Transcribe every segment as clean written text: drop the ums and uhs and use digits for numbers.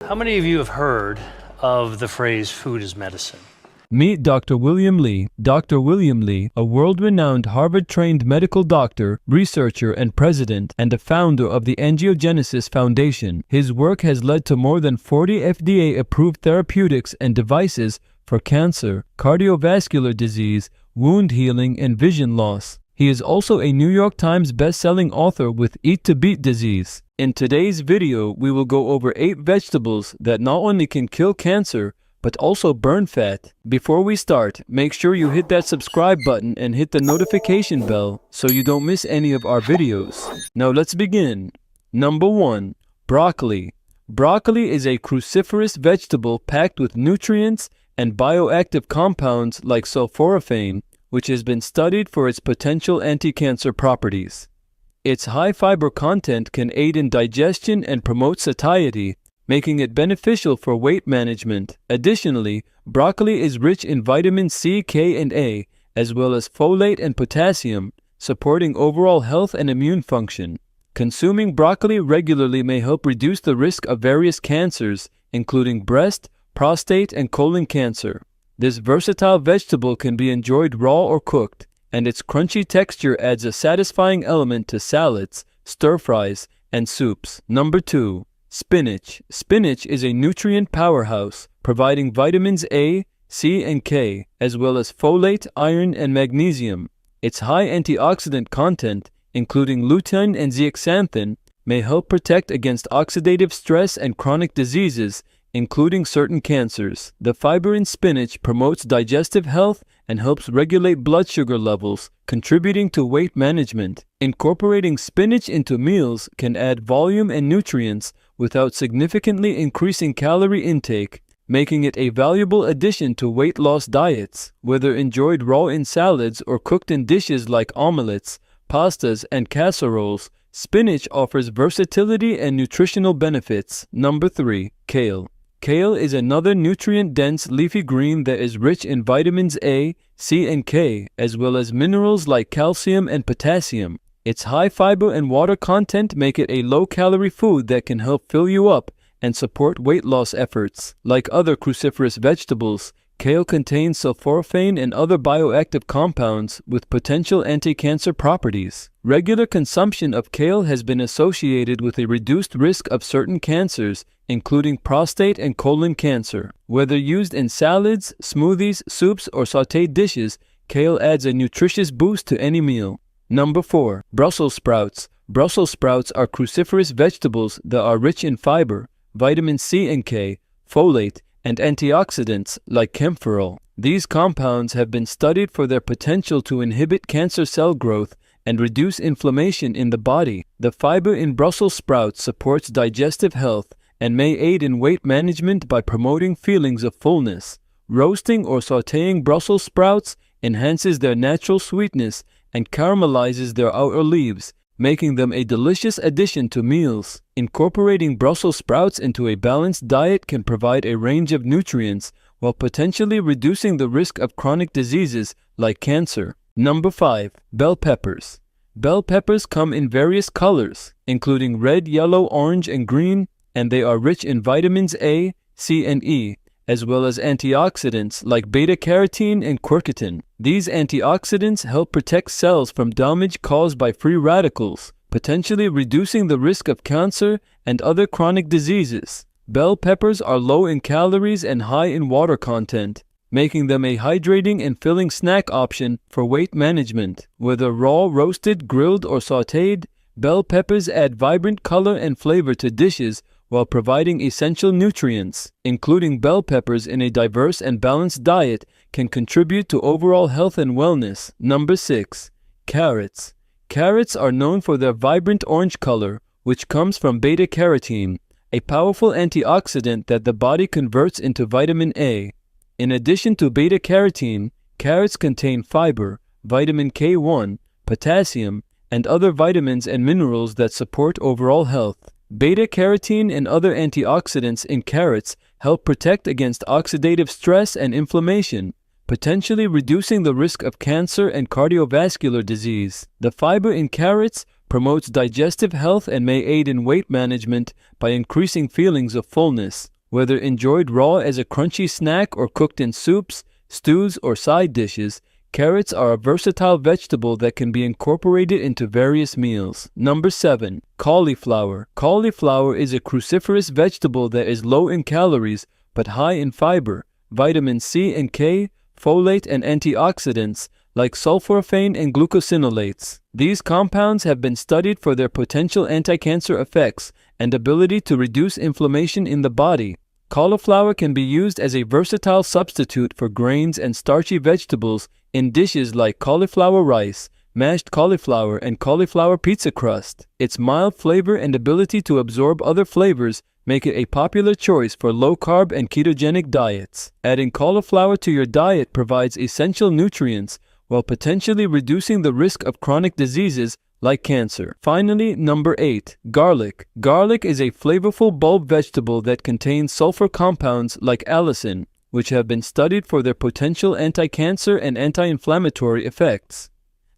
How many of you have heard of the phrase food is medicine? Meet Dr. William Li. Dr. William Li, a world-renowned Harvard-trained medical doctor, researcher, and president, and the founder of the Angiogenesis Foundation. His work has led to more than 40 FDA-approved therapeutics and devices for cancer, cardiovascular disease, wound healing, and vision loss. He is also a New York Times best-selling author with Eat to Beat disease. In today's video, we will go over 8 vegetables that not only can kill cancer, but also burn fat. Before we start, make sure you hit that subscribe button and hit the notification bell so you don't miss any of our videos. Now let's begin. Number 1. Broccoli. Broccoli is a cruciferous vegetable packed with nutrients and bioactive compounds like sulforaphane, which has been studied for its potential anti-cancer properties. Its high fiber content can aid in digestion and promote satiety, making it beneficial for weight management. Additionally, broccoli is rich in vitamin C, K, and A, as well as folate and potassium, supporting overall health and immune function. Consuming broccoli regularly may help reduce the risk of various cancers, including breast, prostate, and colon cancer. This versatile vegetable can be enjoyed raw or cooked, and its crunchy texture adds a satisfying element to salads, stir-fries, and soups. Number 2. Spinach. Spinach is a nutrient powerhouse, providing vitamins A, C, and K, as well as folate, iron, and magnesium. Its high antioxidant content, including lutein and zeaxanthin, may help protect against oxidative stress and chronic diseases, including certain cancers. The fiber in spinach promotes digestive health and helps regulate blood sugar levels, contributing to weight management. Incorporating spinach into meals can add volume and nutrients without significantly increasing calorie intake, making it a valuable addition to weight loss diets. Whether enjoyed raw in salads or cooked in dishes like omelets, pastas, and casseroles, spinach offers versatility and nutritional benefits. Number 3. Kale. Kale is another nutrient-dense leafy green that is rich in vitamins A, C, and K, as well as minerals like calcium and potassium. Its high fiber and water content make it a low-calorie food that can help fill you up and support weight loss efforts. Like other cruciferous vegetables, kale contains sulforaphane and other bioactive compounds with potential anti-cancer properties. Regular consumption of kale has been associated with a reduced risk of certain cancers, including prostate and colon cancer. Whether used in salads, smoothies, soups, or sautéed dishes, kale adds a nutritious boost to any meal. Number 4. Brussels sprouts. Brussels sprouts are cruciferous vegetables that are rich in fiber, vitamin C and K, folate, and antioxidants like camphorol. These compounds have been studied for their potential to inhibit cancer cell growth and reduce inflammation in the body. The fiber in Brussels sprouts supports digestive health and may aid in weight management by promoting feelings of fullness. Roasting or sautéing Brussels sprouts enhances their natural sweetness and caramelizes their outer leaves, making them a delicious addition to meals. Incorporating Brussels sprouts into a balanced diet can provide a range of nutrients while potentially reducing the risk of chronic diseases like cancer. Number 5. Bell peppers. Bell peppers come in various colors, including red, yellow, orange, and green, and they are rich in vitamins A, C, and E, as well as antioxidants like beta-carotene and quercetin. These antioxidants help protect cells from damage caused by free radicals, potentially reducing the risk of cancer and other chronic diseases. Bell peppers are low in calories and high in water content, making them a hydrating and filling snack option for weight management. Whether raw, roasted, grilled, or sautéed, bell peppers add vibrant color and flavor to dishes while providing essential nutrients. Including bell peppers in a diverse and balanced diet can contribute to overall health and wellness. Number 6. Carrots. Carrots are known for their vibrant orange color, which comes from beta-carotene, a powerful antioxidant that the body converts into vitamin A. In addition to beta-carotene, carrots contain fiber, vitamin K1, potassium, and other vitamins and minerals that support overall health. Beta-carotene and other antioxidants in carrots help protect against oxidative stress and inflammation, potentially reducing the risk of cancer and cardiovascular disease. The fiber in carrots promotes digestive health and may aid in weight management by increasing feelings of fullness. Whether enjoyed raw as a crunchy snack or cooked in soups, stews, or side dishes, carrots are a versatile vegetable that can be incorporated into various meals. Number 7. Cauliflower. Cauliflower is a cruciferous vegetable that is low in calories but high in fiber, vitamin C and K, folate, and antioxidants like sulforaphane and glucosinolates. These compounds have been studied for their potential anti-cancer effects and ability to reduce inflammation in the body. Cauliflower can be used as a versatile substitute for grains and starchy vegetables in dishes like cauliflower rice, mashed cauliflower, and cauliflower pizza crust. Its mild flavor and ability to absorb other flavors make it a popular choice for low-carb and ketogenic diets. Adding cauliflower to your diet provides essential nutrients while potentially reducing the risk of chronic diseases like cancer. Finally, number 8. Garlic. Garlic is a flavorful bulb vegetable that contains sulfur compounds like allicin, which have been studied for their potential anti-cancer and anti-inflammatory effects.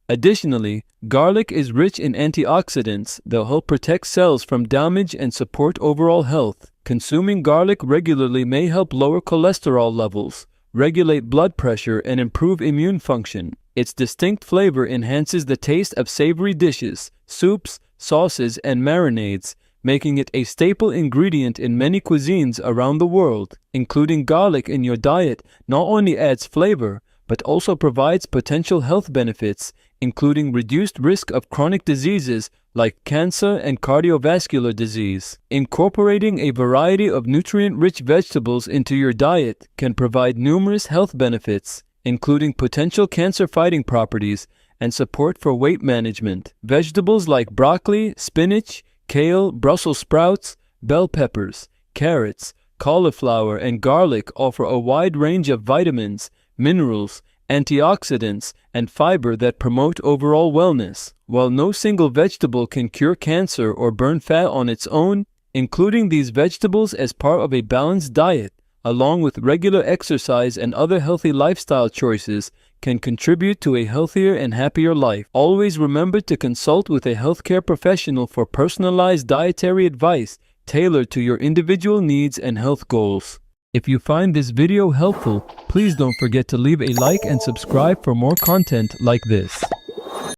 Additionally, garlic is rich in antioxidants that help protect cells from damage and support overall health. Consuming garlic regularly may help lower cholesterol levels, regulate blood pressure, and improve immune function. Its distinct flavor enhances the taste of savory dishes, soups, sauces, and marinades, making it a staple ingredient in many cuisines around the world. Including garlic in your diet not only adds flavor, but also provides potential health benefits, including reduced risk of chronic diseases like cancer and cardiovascular disease. Incorporating a variety of nutrient-rich vegetables into your diet can provide numerous health benefits, including potential cancer-fighting properties and support for weight management. Vegetables like broccoli, spinach, kale, Brussels sprouts, bell peppers, carrots, cauliflower, and garlic offer a wide range of vitamins, minerals, antioxidants, and fiber that promote overall wellness. While no single vegetable can cure cancer or burn fat on its own, including these vegetables as part of a balanced diet, along with regular exercise and other healthy lifestyle choices, can contribute to a healthier and happier life. Always remember to consult with a healthcare professional for personalized dietary advice tailored to your individual needs and health goals. If you find this video helpful, please don't forget to leave a like and subscribe for more content like this.